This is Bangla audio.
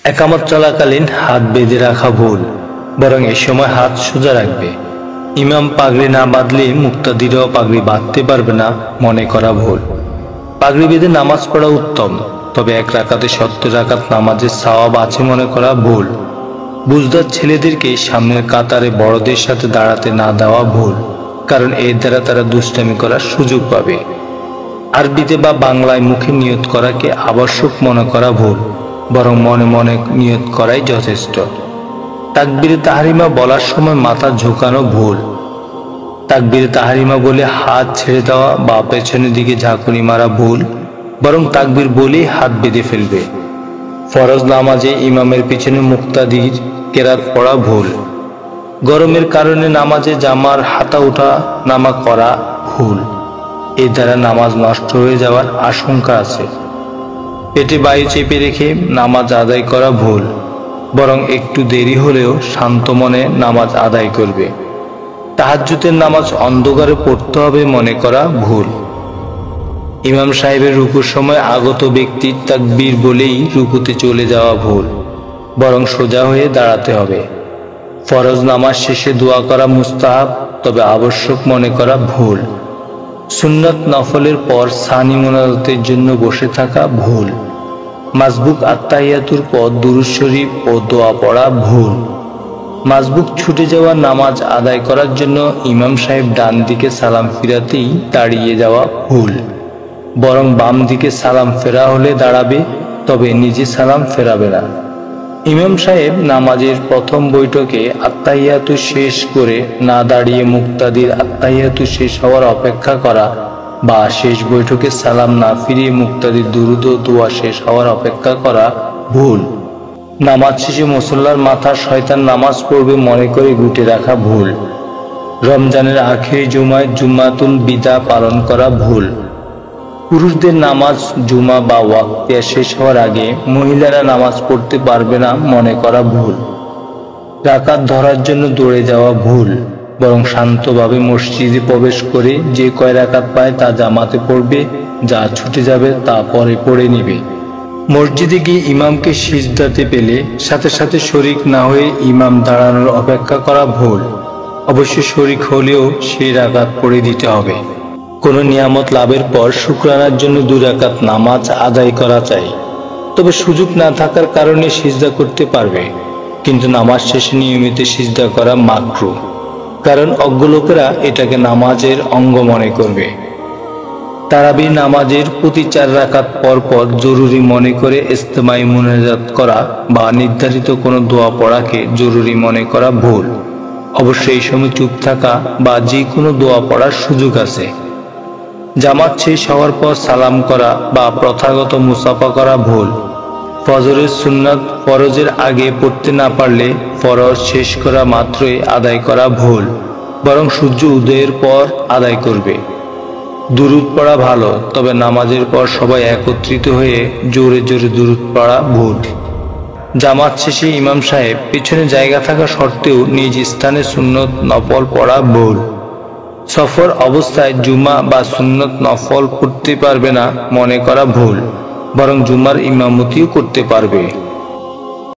একামত চলাকালীন হাত বেঁধে রাখা ভুল, বরং এ সময় হাত সোজা রাখবে। ইমাম পাগড়ি না বাঁধলে মুক্তাদিরাও পাগড়ি বাঁধতে পারবে না মনে করা ভুল। পাগড়ি বেঁধে নামাজ পড়া উত্তম, তবে এক রাকাতে 70 রাকাত নামাজের সওয়াব আছে মনে করা ভুল। বুঝদার ছেলেদেরকে সামনের কাতারে বড়দের সাথে দাঁড়াতে না দেওয়া ভুল, কারণ এর দ্বারা তারা দুষ্টামি করার সুযোগ পাবে। আরবিতে বা বাংলায় মুখে নিয়ত করাকে আবশ্যক মনে করা ভুল, বরং মনে মনে নিয়ত করাই যথেষ্ট। তাকবীরে তাহরিমা বলার সময় মাথা ঝুঁকানো ভুল। তাকবীরে তাহরিমা বলে হাত ছেড়ে দেওয়া বা পেছনের দিকে ঝাঁকুনি মারা ভুল, বরং তাকবীর বলেই হাত বেঁধে ফেলবে। ফরজ নামাজে ইমামের পিছনে মুক্তাদির কেরাত পড়া ভুল। গরমের কারণে নামাজে জামার হাতা ওঠা নামা করা ভুল, এর দ্বারা নামাজ নষ্ট হয়ে যাওয়ার আশঙ্কা আছে। পেটে বায়ু চেপে রেখে নামাজ আদায় করা ভুল, বরং একটু দেরি হলেও শান্ত মনে নামাজ আদায় করবে। তাহাজ্জুদের নামাজ অন্ধকারে পড়তে হবে মনে করা ভুল। ইমাম সাহেবের রুকুর সময় আগত ব্যক্তির তাকবীর বলেই রুকুতে চলে যাওয়া ভুল, বরং সোজা হয়ে দাঁড়াতে হবে। ফরজ নামাজ শেষে দোয়া করা মুস্তাহাব, তবে আবশ্যক মনে করা ভুল। সুন্নত নফলের পর সানি মুনাজাতের জন্য বসে থাকা ভুল। মাসবুক আত্তাহিয়াতুর পর দুরূদ শরীফ ও দোয়া পড়া ভুল। মাসবুক ছুটে যাওয়া নামাজ আদায় করার জন্য ইমাম সাহেব ডান দিকে সালাম ফিরাতেই দাঁড়িয়ে যাওয়া ভুল, বরং বাম দিকে সালাম ফেরা হলে দাঁড়াবে, তবে নিজে সালাম ফেরাবে না। ইমাম সাহেব নামাজের প্রথম বৈঠকে আত্তাহিয়াতু শেষ করে না দাঁড়িয়ে মুক্তাদির আত্তাহিয়াতু শেষ হওয়ার অপেক্ষা করা, বা শেষ বৈঠকে সালাম না ফিরিয়ে মুক্তাদির দুরূদ ও দোয়া শেষ হওয়ার অপেক্ষা করা ভুল। নামাজ শেষে মুসল্লার মাথা শয়তান নামাজ পড়বে মনে করে গুটে রাখা ভুল। রমজানের আখেরি জুমায় জুমাতুল বিদা পালন করা ভুল। পুরুষদের নামাজ জুমা বা ওয়াক্তিয়া শেষ হওয়ার আগে মহিলারা নামাজ পড়তে পারবে না মনে করা ভুল। রাকাত ধরার জন্য দৌড়ে যাওয়া ভুল, বরং শান্তভাবে মসজিদে প্রবেশ করে যে কয় রাকাত পায় তা জামাতে পড়বে, যা ছুটে যাবে তা পরে পড়ে নিবে। মসজিদে গিয়ে ইমামকে সিজদাতে পেলে সাথে সাথে শরিক না হয়ে ইমাম দাঁড়ানোর অপেক্ষা করা ভুল। অবশ্য শরিক হলেও সেই রাকাত পড়ে দিতে হবে। কোন নিয়ামত লাভের পর শুকরানার জন্য 2 রাকাত নামাজ আদায় করা চাই, তবে সুযোগ না থাকার কারণে সিজদা করতে পারবে, কিন্তু নামাজ শেষে নিয়মিত সিজদা করা মাকরুহ, কারণ অজ্ঞ লোকেরা এটাকে নামাজের অঙ্গ মনে করবে। তারাবি নামাজের প্রতি 4 রাকাত পর পর জরুরি মনে করে ইজতেমাই মুনাজাত করা বা নির্ধারিত কোনো দোয়া পড়াকে জরুরি মনে করা ভুল। অবশ্যই এই সময় চুপ থাকা বা যে কোনো দোয়া পড়ার সুযোগ আছে। জামাত শেষ হওয়ার পর সালাম করা বা প্রথাগত মুসাফা করা ভুল। ফজরের সুন্নাত ফরজের আগে পড়তে না পারলে ফরজ শেষ করা মাত্রই আদায় করা ভুল, বরং সূর্য উদয়ের পর আদায় করবে। দুরূদ পড়া ভালো, তবে নামাজের পর সবাই একত্রিত হয়ে জোরে জোরে দুরূদ পড়া ভুল। জামাত শেষে ইমাম সাহেব পিছনে জায়গা থাকা সত্ত্বেও নিজ স্থানে সুন্নত নফল পড়া ভুল। সফর অবস্থায় জুমা বা সুন্নত নফল পড়তে পারবে না মনে করা ভুল, বরং জুমার ইমামতিও করতে পারবে।